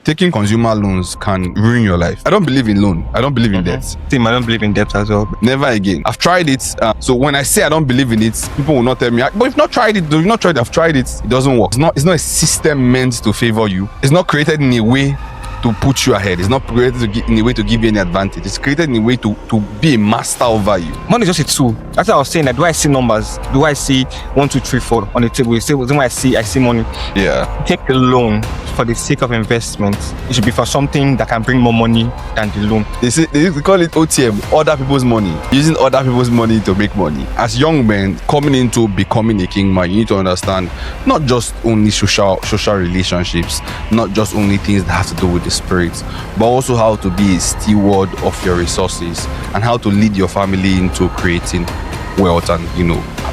Taking consumer loans can ruin your life. I don't believe in loan. I don't believe in debt. Same, I don't believe in debt as well. Never again. I've tried it. So when I say I don't believe in it, people will not tell me, but you've not tried it. You've not tried it. I've tried it. It doesn't work. It's not a system meant to favor you. It's not created in a way to put you ahead. It's not created in a way to give you any advantage. It's created in a way to be a master over you. Money is just a tool. That's why I was saying that. Do I see numbers? Do I see 1, 2, 3, 4 on the table? You say, when I see money. Yeah. Take a loan for the sake of investment. It should be for something that can bring more money than the loan. They call it OTM, other people's money. Using other people's money to make money. As young men coming into becoming a KingMan, you need to understand not just only social relationships, not just only things that have to do with the spirit, but also how to be a steward of your resources and how to lead your family into creating wealth and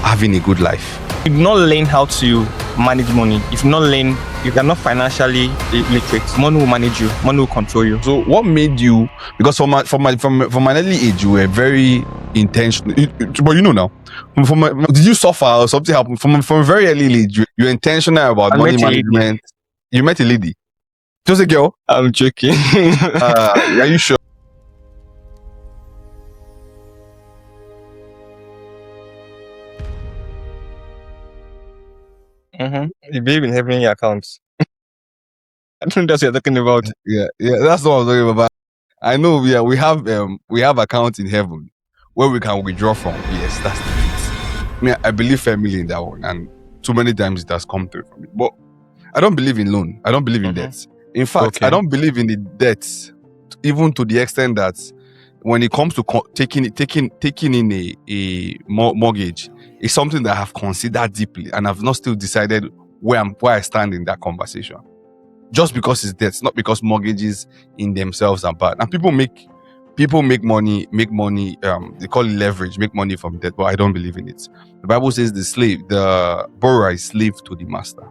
having a good life. If you not learn how to manage money, if you not learn, if you're not financially literate, money will manage you, money will control you. So what made you, because from my early age you were very intentional, but now did you suffer or something happened from a very early age? You're intentional about money management. You met a lady? Just a girl? I'm joking. Are you sure? You believe in having your accounts. I don't think that's what you're talking about. Yeah, that's what I'm talking about. I know we have accounts in heaven where we can withdraw from. Yes, that's the truth. I believe firmly in that one, and too many times it has come through for me. But I don't believe in loan. I don't believe in debt. In fact, I don't believe in the debt, even to the extent that when it comes to taking in a mortgage, it's something that I have considered deeply, and I've not still decided where I stand in that conversation. Just because it's debt, not because mortgages in themselves are bad. And people make money. They call it leverage, make money from debt, but I don't believe in it. The Bible says the borrower is slave to the master.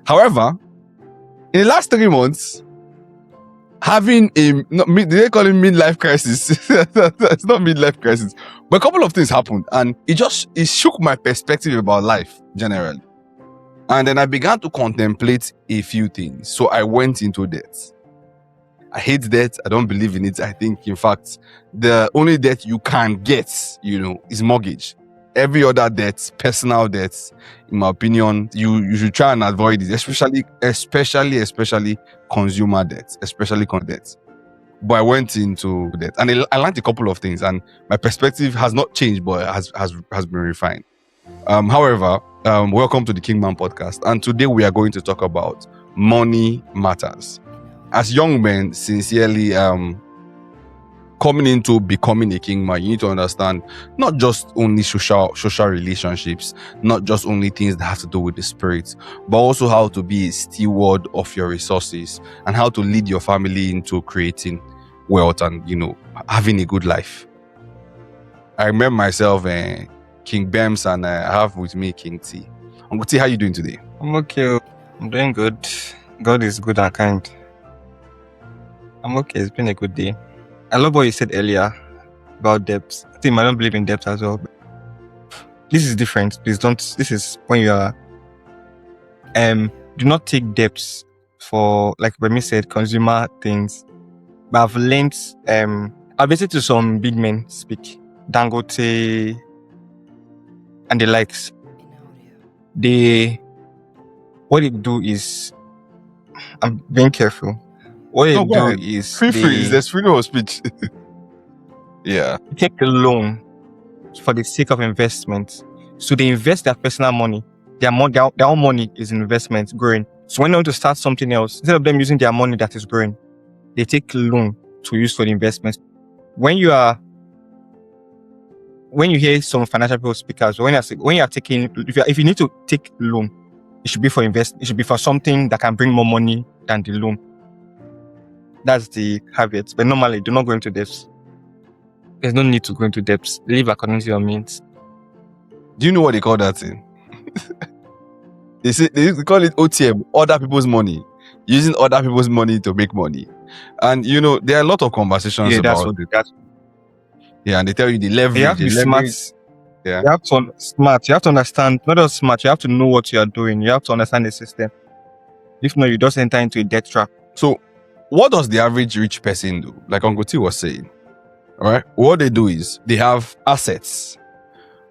However, in the last 3 months, having they call it midlife crisis. It's not midlife crisis, but a couple of things happened, and it shook my perspective about life generally. And then I began to contemplate a few things. So I went into debt. I hate debt. I don't believe in it. I think, in fact, the only debt you can get, is mortgage. Every other debt, personal debts, in my opinion, you should try and avoid it, especially consumer debt, especially debt. But I went into debt, and I learned a couple of things, and my perspective has not changed, but has been refined. However, welcome to the KingMan podcast, and today we are going to talk about money matters. As young men, sincerely, coming into becoming a KingMan, you need to understand not just only social relationships, not just only things that have to do with the spirit, but also how to be a steward of your resources and how to lead your family into creating wealth and having a good life. I remember myself, King Bems, and I have with me King T. Uncle T, how you doing today? I'm okay. I'm doing good. God is good and kind. I'm okay. It's been a good day. I love what you said earlier about debts. I don't believe in debt as well. This is different. Please don't. This is when you are. Do not take debts for, like Bems said, consumer things. But I've learned. I've listened to some big men speak, Dangote, and the likes. What they do is, I'm being careful. What they do is free. There's freedom of speech. Yeah. Take a loan for the sake of investment. So they invest their personal money. Their own money is investment growing. So when they want to start something else, instead of them using their money that is growing, they take loan to use for the investment. When you hear some financial people speakers, when you are taking, if you need to take loan, it should be for It should be for something that can bring more money than the loan. That's the caveat. But normally, do not go into debts. There's no need to go into debts. Live according to your means. Do you know what they call that thing? They call it OTM, other people's money. Using other people's money to make money. And there are a lot of conversations about it. Yeah, and they tell you the leverage. You have to be smart. Yeah. You have to smart. You have to understand, not just smart, you have to know what you are doing. You have to understand the system. If not, you just enter into a debt trap. So what does the average rich person do? Like Uncle T was saying, all right? What they do is they have assets,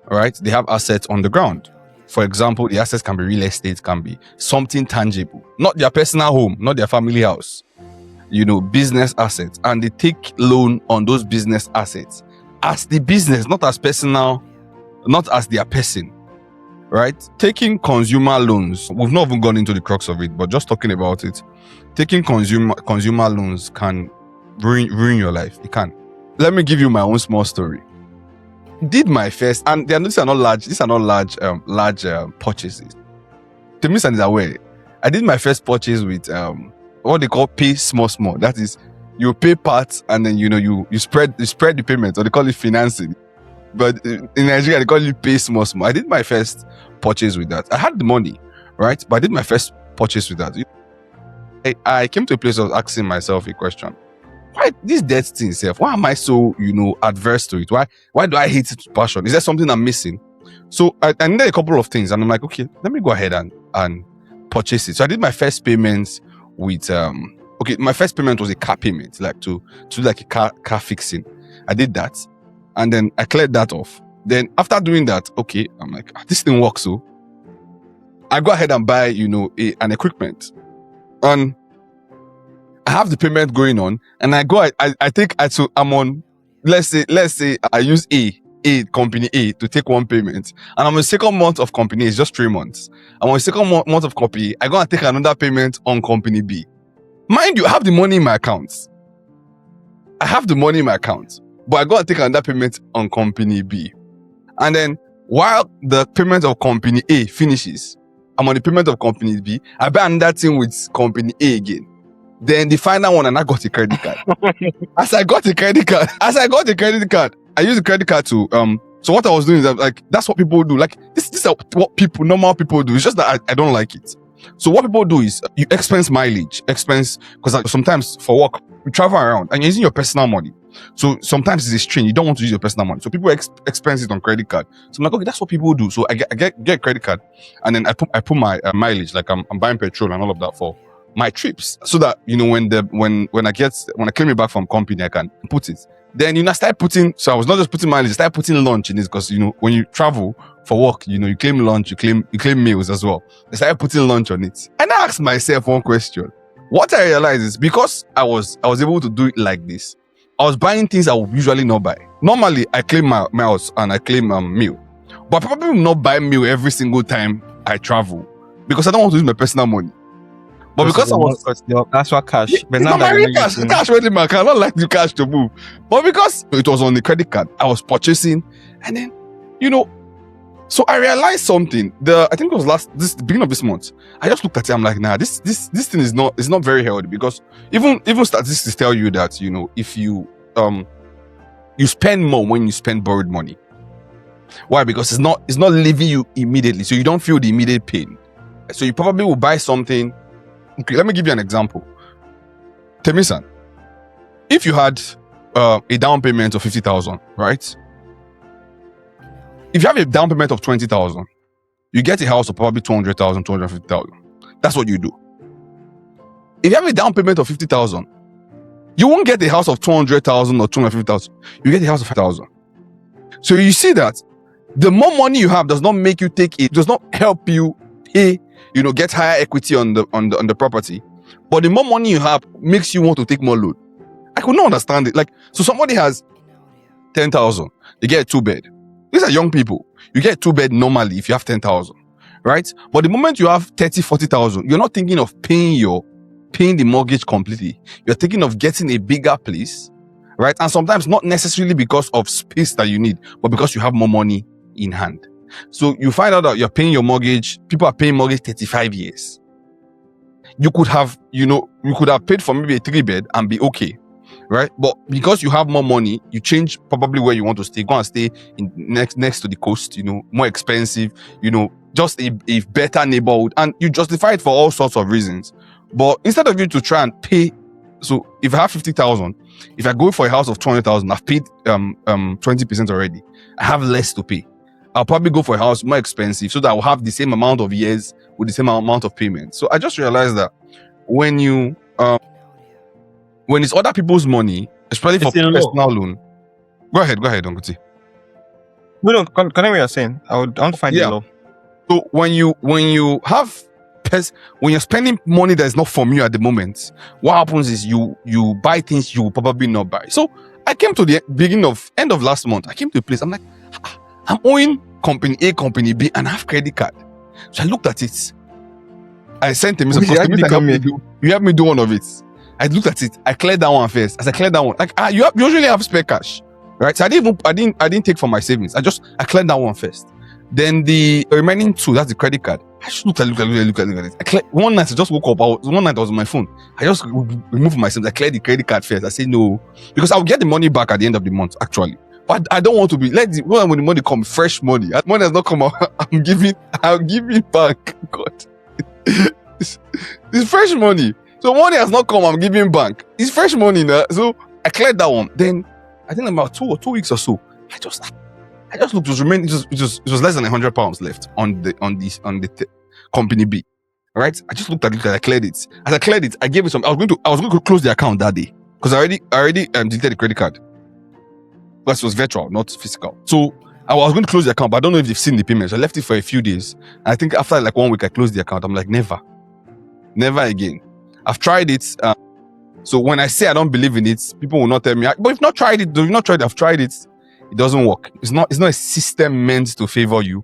all right? They have assets on the ground. For example, the assets can be real estate, can be something tangible, not their personal home, not their family house, business assets. And they take loan on those business assets as the business, not as personal, not as their person, right? Taking consumer loans, we've not even gone into the crux of it, but just talking about it, taking consumer loans can ruin your life. It can. Let me give you my own small story. Did my first, and these are not large purchases. Temisan is aware. I did my first purchase with what they call pay small. That is, you pay parts and then you spread the payment, or they call it financing. But in Nigeria they call it pay small. I did my first purchase with that. I had the money, right? But I did my first purchase with that. I came to a place of asking myself a question. Why this debt thing itself? Why am I so, adverse to it? Why do I hate it with passion? Is there something I'm missing? So I needed a couple of things, and I'm like, okay, let me go ahead and purchase it. So I did my first payments with my first payment was a car payment, like to do like a car fixing. I did that, and then I cleared that off. Then after doing that, okay, I'm like, this thing works. So I go ahead and buy, an equipment, and I have the payment going on, and I'm on, let's say I use company A to take one payment, and I'm on the second month of company A, it's just 3 months. I'm on the second month of company A, I go and take another payment on company B. Mind you, I have the money in my account. But I go and take another payment on company B. And then while the payment of company A finishes, I'm on the payment of company B, I buy another thing with company A again. Then the final one, and I got a credit card. As I got a credit card, I used the credit card to so what I was doing is like, that's what people do. Like this is what normal people do. It's just that I don't like it. So what people do is you expense mileage, because sometimes for work you travel around and you're using your personal money. So sometimes it's a strain. You don't want to use your personal money. So people expense it on credit card. So I'm like, okay, that's what people do. So I get a credit card, and then I put my mileage, like I'm buying petrol and all of that for my trips, so that when I claim it back from company, I can put it. Then I start putting. So I was not just putting mileage, I started putting lunch in it, because when you travel for work, you claim lunch, you claim meals as well. I started putting lunch on it, and I asked myself one question. What I realized is, because I was able to do it like this, I was buying things I would usually not buy. Normally, I claim my house and I claim meal, but I probably will not buy meal every single time I travel, because I don't want to use my personal money. But because I was, that's what cash. But it's now not that cash went in my account. I don't like the cash to move. But because it was on the credit card, I was purchasing, and then so I realized something. I think it was the beginning of this month. I just looked at it. I'm like, nah, this thing is not very healthy, because even statistics tell you that if you spend more when you spend borrowed money. Why? Because it's not leaving you immediately, so you don't feel the immediate pain. So you probably will buy something. Okay, let me give you an example. Temisan, if you had a down payment of 50,000, right? If you have a down payment of 20,000, you get a house of probably 200,000, 250,000. That's what you do. If you have a down payment of 50,000, you won't get a house of 200,000 or 250,000. You get a house of 5,000. So you see that the more money you have does not make you does not help you pay, get higher equity on the property. But the more money you have makes you want to take more loan. I could not understand it. Like, so somebody has 10,000, they get a 2-bed. These are young people. You get a 2-bed normally if you have 10,000, right? But the moment you have 30, 40,000, you're not thinking of paying the mortgage completely. You're thinking of getting a bigger place, right? And sometimes not necessarily because of space that you need, but because you have more money in hand. So you find out that you're paying your mortgage. People are paying mortgage 35 years. You could have paid for maybe a 3-bed and be okay, right? But because you have more money, you change probably where you want to stay. Go and stay in next to the coast, more expensive, just a better neighborhood, and you justify it for all sorts of reasons. But instead of you to try and pay, so if I have 50,000, if I go for a house of 200,000, I've paid 20% already. I have less to pay. I'll probably go for a house more expensive, so that I'll have the same amount of years with the same amount of payments. So I just realized that when you When it's other people's money, especially for It's a law. personal loan. Go ahead, Uncle T. No, continue what you're saying. I want to find Yeah. the law. So when you have when you're spending money that is not from you at the moment, what happens is you buy things you will probably not buy. So I came to the end of last month. I came to a place. I'm like, I'm owing company A, company B, and I have credit card. So I looked at it. I sent him. You help me do one of it. I looked at it. I cleared that one first. As I cleared that one, like you usually have spare cash, right? So I didn't take from my savings. I cleared that one first. Then the remaining two, that's the credit card. I just looked at it. One night I just woke up. One night I was on my phone. I just removed myself. I cleared the credit card first. I said no, because I'll get the money back at the end of the month, actually. But I don't want to be when the money come, fresh money. Money has not come out. I'll give it back. God, it's fresh money. So money has not come. I'm giving back. It's fresh money now. So I cleared that one. Then I think about 2 weeks or so, I just looked. It was less than £100 left on the company B, right? I just looked at it. I cleared it. As I cleared it, I gave it some. I was going to close the account that day because I already deleted the credit card. But it was virtual, not physical. So I was going to close the account, but I don't know if they've seen the payments. I left it for a few days. And I think after like 1 week, I closed the account. I'm like, never again. I've tried it. So when I say I don't believe in it, people will not tell me. But if not tried it, I've tried it. It doesn't work. It's not a system meant to favor you.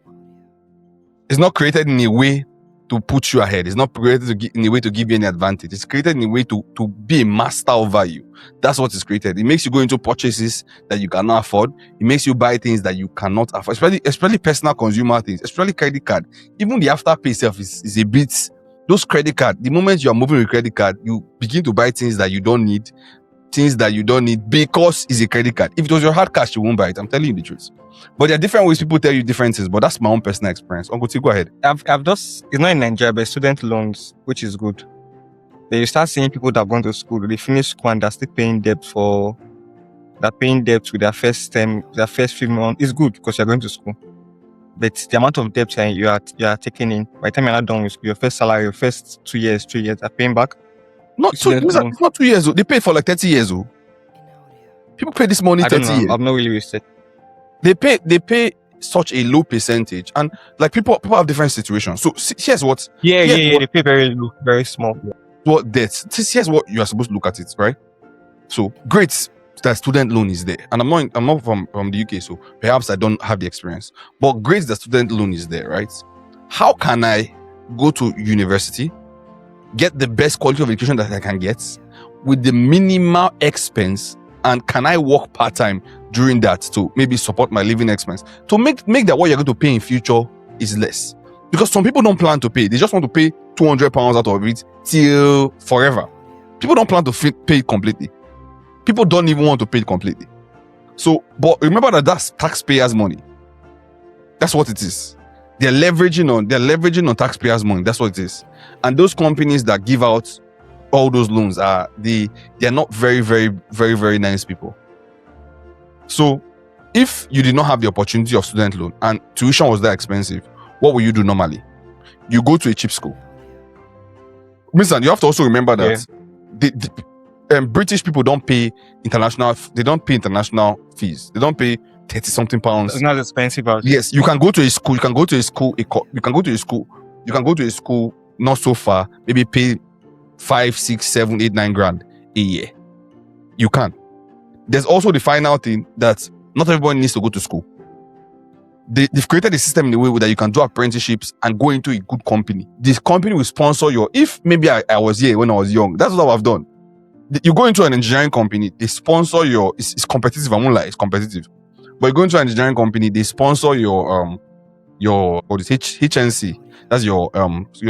It's not created in a way to put you ahead. It's not created in a way to give you any advantage. It's created in a way to be a master over you. That's what it's created. It makes you go into purchases that you cannot afford. It makes you buy things that you cannot afford, especially personal consumer things, especially credit card. Even the afterpay itself is a bit. Those credit card, the moment you are moving with credit card, you begin to buy things that you don't need because it's a credit card. If it was your hard cash, you won't buy it. I'm telling you the truth. But there are different ways people tell you different things, but that's my own personal experience. Uncle T, go ahead. I've just, it's not in Nigeria, but student loans, which is good. Then you start seeing people that have gone to school, they finish school and they're still paying debt with their first term, their first few months. It's good because you're going to school. But the amount of debt you are taking in, by the time you're not done with school, your first salary, your first 2 years, 3 years, are paying back. It's not 2 years old. They pay for like 30 years old. People pay this money 30 years. I've not really researched. They pay such a low percentage, and like people have different situations. So here's what. They pay very low, very small. What debt? Here's what you are supposed to look at it, right? So great that student loan is there, and I'm not from the UK, so perhaps I don't have the experience. But great that student loan is there, right? How can I go to university, get the best quality of education that I can get with the minimal expense, and can I work part-time during that to maybe support my living expense to make that what you're going to pay in future is less? Because some people don't plan to pay. They just want to pay £200 out of it till forever. People don't plan to pay it completely. People don't even want to pay it completely. So, but remember that that's taxpayers' money. That's what it is. They're leveraging on taxpayers' money. That's what it is. And those companies that give out all those loans they're not very, very, very, very nice people. So if you did not have the opportunity of student loan and tuition was that expensive, what will you do normally? You go to a cheap school. Listen, you have to also remember that British people don't pay international fees. They don't pay 30-something pounds. It's not expensive. Yes, you can go to a school. You can go to a school not so far, maybe pay 5, 6, 7, 8, 9 grand a year. You can. There's also the final thing that not everybody needs to go to school. They've created a system in a way that you can do apprenticeships and go into a good company. This company will sponsor if maybe I was here when I was young. That's what I've done. You go into an engineering company, they sponsor it's competitive. I won't lie, it's competitive. But you go into an engineering company, they sponsor your HNC. That's your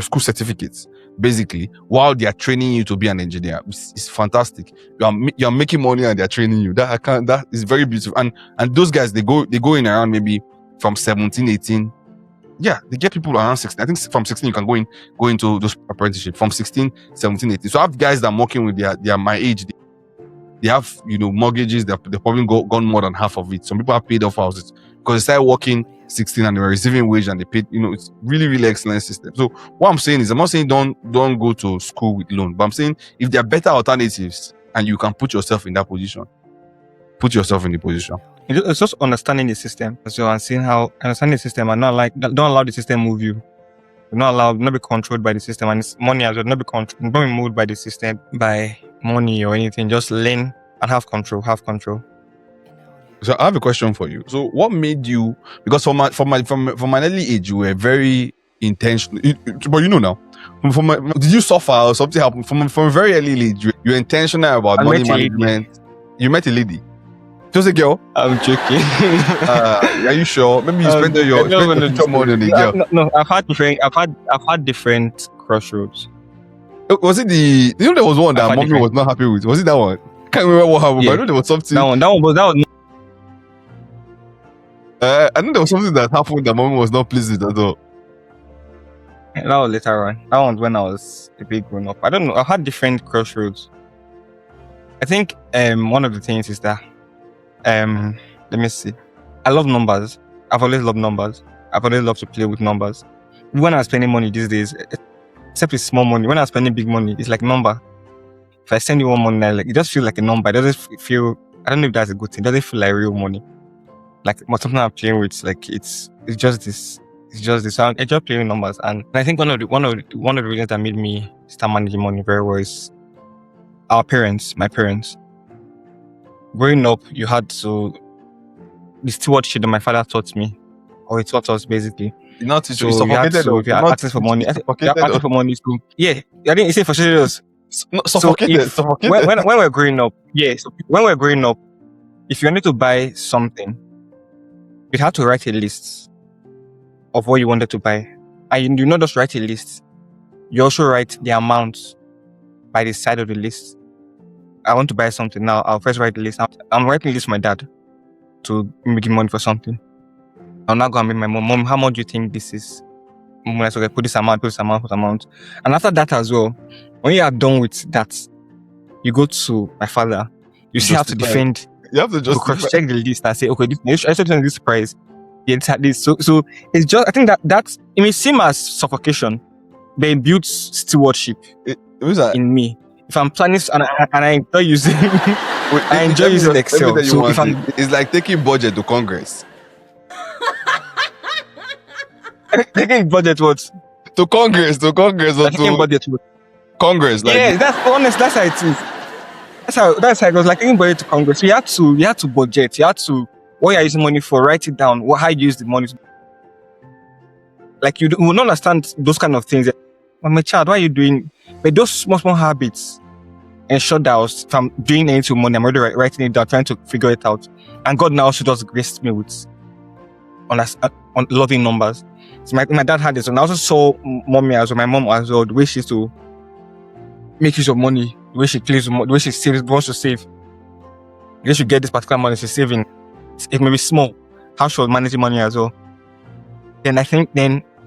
school certificates, basically, while they are training you to be an engineer. It's fantastic. You're making money and they're training you. That is very beautiful. And those guys, they go in around maybe from 17, 18. Yeah, they get people around 16. I think from 16 you can go into those apprenticeship. From 16, 17, 18. So I have guys that I'm working with, they are my age. They have, mortgages. They've probably gone more than half of it. Some people have paid off houses because they started working 16 and they were receiving wage and they paid. It's really, really excellent system. So what I'm saying is, I'm not saying don't go to school with loan, but I'm saying if there are better alternatives and you can put yourself in that position. Put yourself in the position. It's just understanding the system as well and seeing how understanding the system and don't allow the system move you. Not be controlled by the system, and it's money as well. Not be moved by the system, by money or anything. Just learn and have control. So I have a question for you. So what made you? Because from an early age, you were very intentional. But now, did you suffer or something happened from a very early age? You're intentional about money management. You met a lady. Just a girl. I'm joking. Are you sure? Maybe you spent your money on a girl. No, I've had different crossroads. Was it there was one that mommy was not happy with? Was it that one? I can't remember what happened, but I know there was something. That one. I know there was something that happened that mommy was not pleased with at all. That was later on. That was when I was a big grown up. I don't know. I've had different crossroads. I think one of the things is that let me see. I love numbers. I've always loved numbers. I've always loved to play with numbers. When I'm spending money these days, except it's small money, when I'm spending big money, it's like number. If I send you one money, like it just feels like a number. It doesn't feel. I don't know if that's a good thing. It doesn't feel like real money. Like something I'm playing with. Like it's just this. It's just this. So I enjoy playing with numbers, and I think one of the reasons that made me start managing money very well is my parents. Growing up, you had to the stewardship that my father taught me, or he taught us basically. Not so you had access for money. Access for money too. Yeah, I didn't say for serious. Suffocated. When we're growing up, when we're growing up, if you wanted to buy something, you'd have to write a list of what you wanted to buy, and you not just write a list. You also write the amount by the side of the list. I want to buy something now. I'll first write the list. I'm writing a list for my dad to make him money for something. I'll now go and meet my mom. Mom, how much do you think this is? Mom, I said, put this amount. And after that as well, when you are done with that, you go to my father. You still have to defend. You have to just cross-check the list and say, okay, I said this price. Yeah, this. So it's just. I think that it may seem as suffocation, but it builds stewardship in me. If I'm planning and I enjoy using, I enjoy using Excel. So it's like taking budget to Congress. Taking budget what? To Congress or taking budget what? Congress. Like yeah, that's honest. That's how it is. That's how it was. Like taking budget to Congress. You had to budget. You had to what you're using money for. Write it down. How you use the money. Like you will not understand those kind of things. But my child, why are you doing? But those small habits ensure that if I'm doing anything money, I'm already writing it down, trying to figure it out. And God now also just graced me with on loving numbers. So my dad had this, and I also saw mommy as well, my mom as well, the way she used to make use of money, the way she plays, the way she saves, wants to save. You should get this particular money she's saving. It may be small. How she was managing money as well. Then I think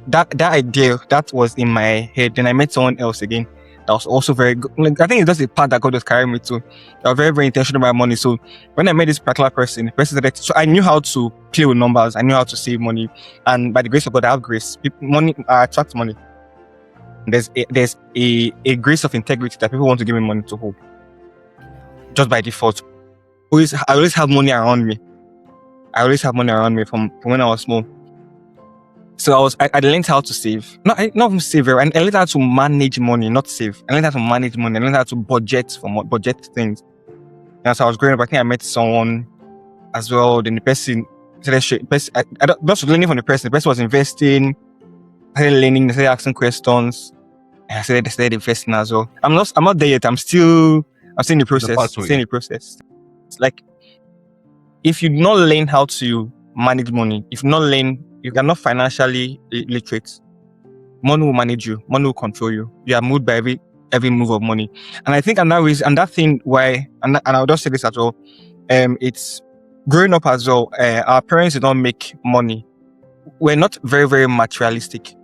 that idea that was in my head. Then I met someone else again that was also very good. Like, I think it's just a part that God was carrying me to. They were very, very intentional about money. So when I met this particular person, the person said, so I knew how to play with numbers. I knew how to save money, and by the grace of God, I have grace. Money attracts money. There's a grace of integrity that people want to give me money to hold, just by default. I always have money around me. From when I was small. So I learned how to save. Not even save. I learned how to manage money, not save. I learned how to manage money. I learned how to budget things. And so I was growing up, I think I met someone as well. Then the person said, I was learning from the person. The person was investing. I started learning. They started asking questions. And I started investing as well. I'm not there yet. I'm still in the process. It's like, if you not learn how to manage money, if you are not financially literate, money will manage you, money will control you. You are moved by every move of money. And I think that thing why, and I'll just say this as well, it's growing up as well, our parents did not make money. We're not very, very materialistic.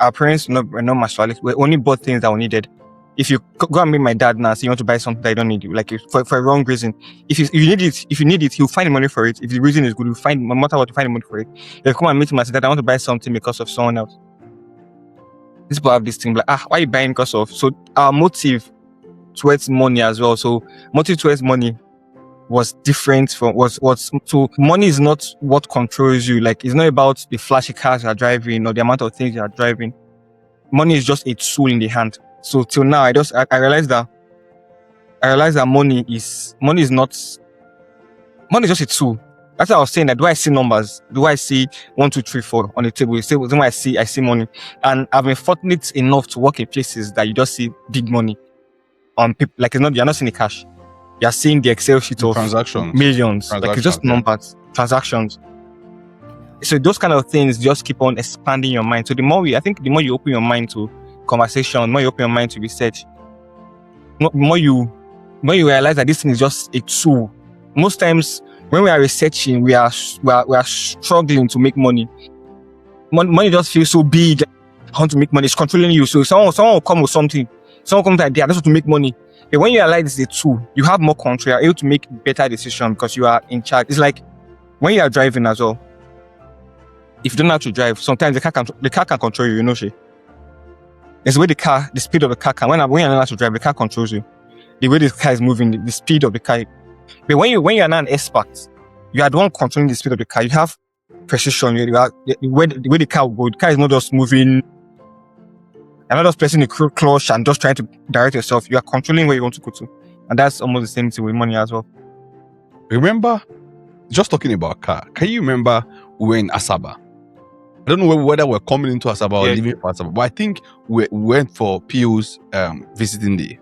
Our parents were not materialistic. We only bought things that we needed. If you go and meet my dad now, say you want to buy something that you don't need, like for a wrong reason. If you need it, he'll find the money for it. If the reason is good, he'll find, no matter what, find the money for it. They'll come and meet him and say that I want to buy something because of someone else. These people have this thing like, why are you buying because of? So our motive towards money as well. So motive towards money was different from so money is not what controls you. Like, it's not about the flashy cars you are driving or the amount of things you are driving. Money is just a tool in the hand. So till now, I realized that money is just a tool. That's what I was saying. That do I see numbers? Do I see 1, 2, 3, 4 on the table? When I see money, and I've been fortunate enough to work in places that you just see big money on people. Like, you're not seeing the cash. You're seeing the Excel sheet of Transactions. millions. Like, it's just numbers, transactions. So those kind of things just keep on expanding your mind. So the more you open your mind to conversation, the more you open your mind to research, the more you realize that this thing is just a tool. Most times when we are researching, we are struggling to make money. Money just feels so big. I want to make money. It's controlling you. So someone will come with something. Someone comes with an idea. I just want to make money. But when you realize it's a tool, you have more control. You're able to make better decisions because you are in charge. It's like when you are driving as well. If you don't know how to drive, sometimes the car can control you. You know, there's the way the speed of the car can. When you know how to drive, the car controls you. The way the car is moving, the speed of the car. But when you are not an expert, you are the one controlling the speed of the car. You have precision. The way the car will go. The car is not just moving. You're not just pressing the clutch and just trying to direct yourself. You are controlling where you want to go to. And that's almost the same thing with money as well. Remember, just talking about car, can you remember we were in Asaba? I don't know whether we're coming into Asaba or leaving for Asaba, but I think we went for PO's visiting day.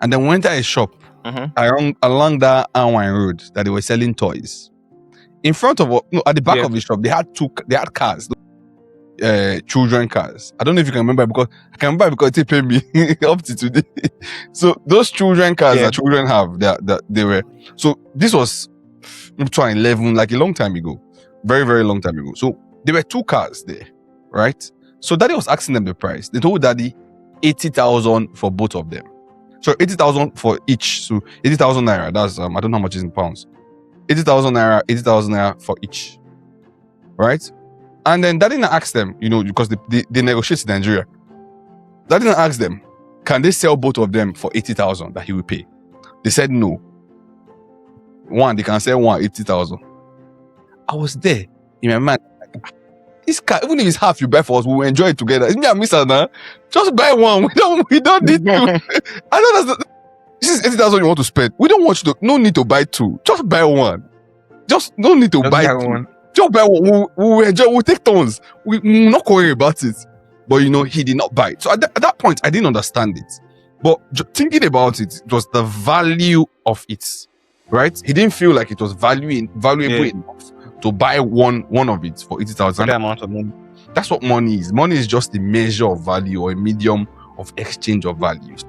And then we went to a shop along that Anwine Road that they were selling toys. In front of at the back of the shop, they had cars. Children cars. I don't know if you can remember because they pay me up to today. So those children cars that children have, they were. So this was 2011, like a long time ago, very very long time ago. So there were 2 cars there, right? So daddy was asking them the price. They told daddy 80,000 for both of them. So 80,000 for each. So 80,000 naira. That's I don't know how much is in pounds. 80,000 naira for each, right? And then daddy didn't ask them, because they negotiate in Nigeria. Daddy didn't ask them, can they sell both of them for 80,000 that he will pay? They said no. They can sell one 80,000. I was there in my mind. This car, even if it's half you buy for us, we will enjoy it together. Isn't that Miss Anna? Just buy one. We don't need to. I don't understand. This is 80,000 you want to spend. We don't want you to. No need to buy 2. Just buy one. Just no need to buy 2. One. Just buy one. We'll enjoy. We'll take turns. We're not worrying about it. But he did not buy it. So at that point, I didn't understand it. But thinking about it, it was the value of it, right? He didn't feel like it was valuable enough to buy one of it for 80,000. That amount of money. That's what money is. Money is just the measure of value or a medium of exchange of values.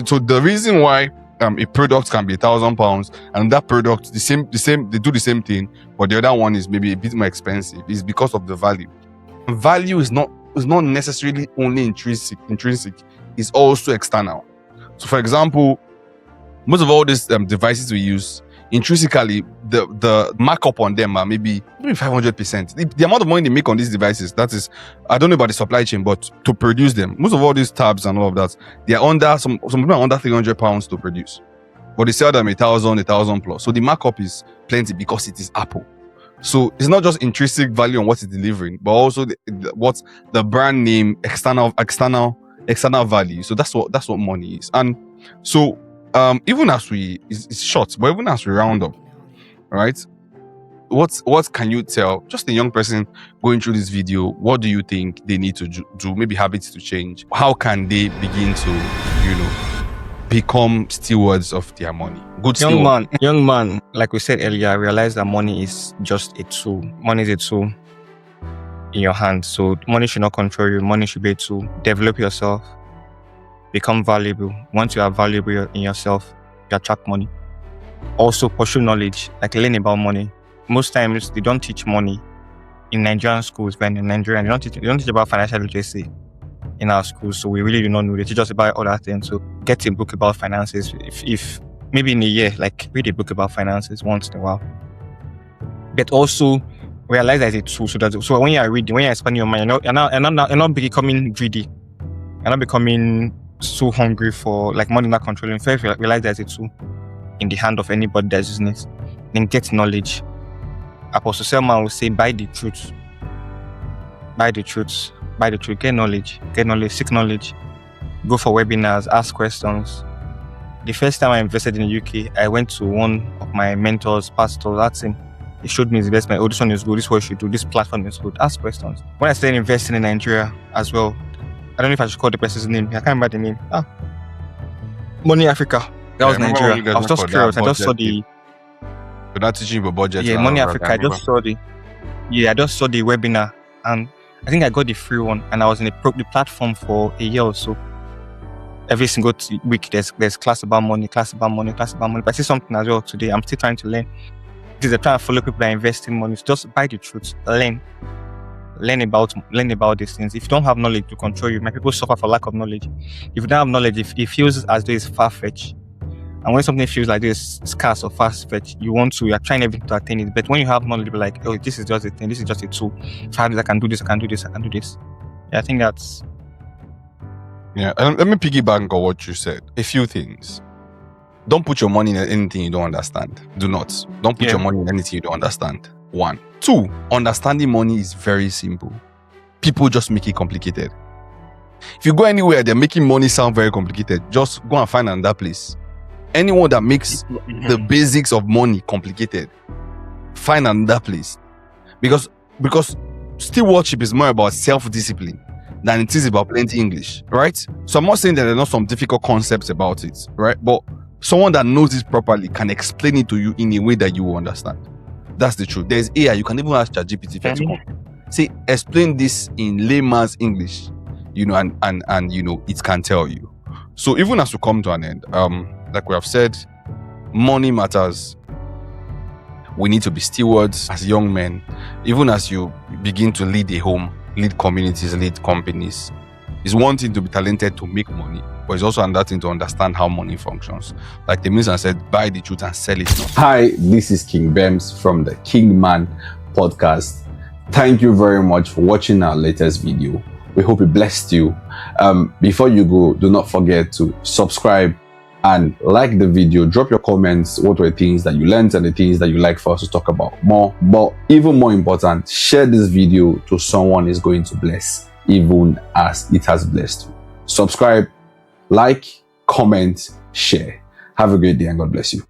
So the reason why a product can be £1,000 and that product the same they do the same thing, but the other one is maybe a bit more expensive, is because of the value. Value is not necessarily only intrinsic. It's also external. So for example, most of all these devices we use, intrinsically the markup on them are maybe 500%. The amount of money they make on these devices, that is, I don't know about the supply chain, but to produce them, most of all these tabs and all of that, they are under some people are under £300 to produce, but they sell them 1,000 plus. So the markup is plenty because it is Apple. So it's not just intrinsic value on what it's delivering, but also what's the brand name, external value. So that's what money is. And so even as it's short, but even as we round up, right? What can you tell just a young person going through this video? What do you think they need to do? Maybe habits to change. How can they begin to, become stewards of their money? Good steward. Young man, like we said earlier, realize that money is just a tool. Money is a tool in your hand. So money should not control you. Money should be a tool. Develop yourself. Become valuable. Once you are valuable in yourself, you attract money. Also pursue knowledge, like learn about money. Most times they don't teach money in Nigerian schools. When in Nigeria, they don't teach about financial literacy in our schools. So we really do not know. They teach us about other things. So get a book about finances. If maybe in a year, like read a book about finances once in a while. But also realize that it's a tool. So when you are reading, when you are expanding your mind, you're not becoming greedy. You're not becoming so hungry for like money not controlling. First, realize there's a tool in the hand of anybody that's using it. Then get knowledge. Apostle Selman will say, buy the truth. Buy the truth. Buy the truth. Get knowledge. Seek knowledge. Go for webinars. Ask questions. The first time I invested in the UK, I went to one of my mentors, pastors, asked him. He showed me his investment. Oh, this one is good. This is what you should do. This platform is good. Ask questions. When I started investing in Nigeria as well, I don't know if I should call the person's name. I can't remember the name. Money Africa. That was Nigeria. I was just curious. I just saw the. You're not teaching about budget. Yeah, Money Africa. I just saw the webinar, and I think I got the free one, and I was in the platform for a year or so. Every single week, there's class about money. But I see something as well today. I'm still trying to learn. This is trying to follow people that invest in money. It's just buy the truth. Learn about these things. If you don't have knowledge to control you, my people suffer for lack of knowledge. If you don't have knowledge, if it feels as though it's far-fetched, and when something feels like this scarce or far-fetched, you're trying everything to attain it. But when you have knowledge, you're like, oh, this is just a thing. This is just a tool. If I have this, I can do this. Yeah, I think that's. Yeah, and let me piggyback on what you said. A few things. Don't put your money in anything you don't understand. Don't put your money in anything you don't understand. 1. 2, understanding money is very simple. People just make it complicated. If you go anywhere, they're making money sound very complicated. Just go and find another place. Anyone that makes the basics of money complicated, find another place. Because stewardship is more about self-discipline than it is about plenty English, right? So I'm not saying that there are not some difficult concepts about it, right? But someone that knows it properly can explain it to you in a way that you will understand. That's the truth. There's AI. You can even ask ChatGPT to come. Say, explain this in layman's English, and it can tell you. So even as we come to an end, like we have said, money matters. We need to be stewards as young men, even as you begin to lead a home, lead communities, lead companies. It's one thing to be talented to make money, but it's also another thing to understand how money functions. Like the minister said, buy the truth and sell it. Hi, this is King Bems from the KingMan podcast. Thank you very much for watching our latest video. We hope it blessed you. Before you go, do not forget to subscribe and like the video. Drop your comments. What were things that you learned and the things that you like for us to talk about more? But even more important, share this video to someone is going to bless, even as it has blessed you. Subscribe, like, comment, share. Have a great day and God bless you.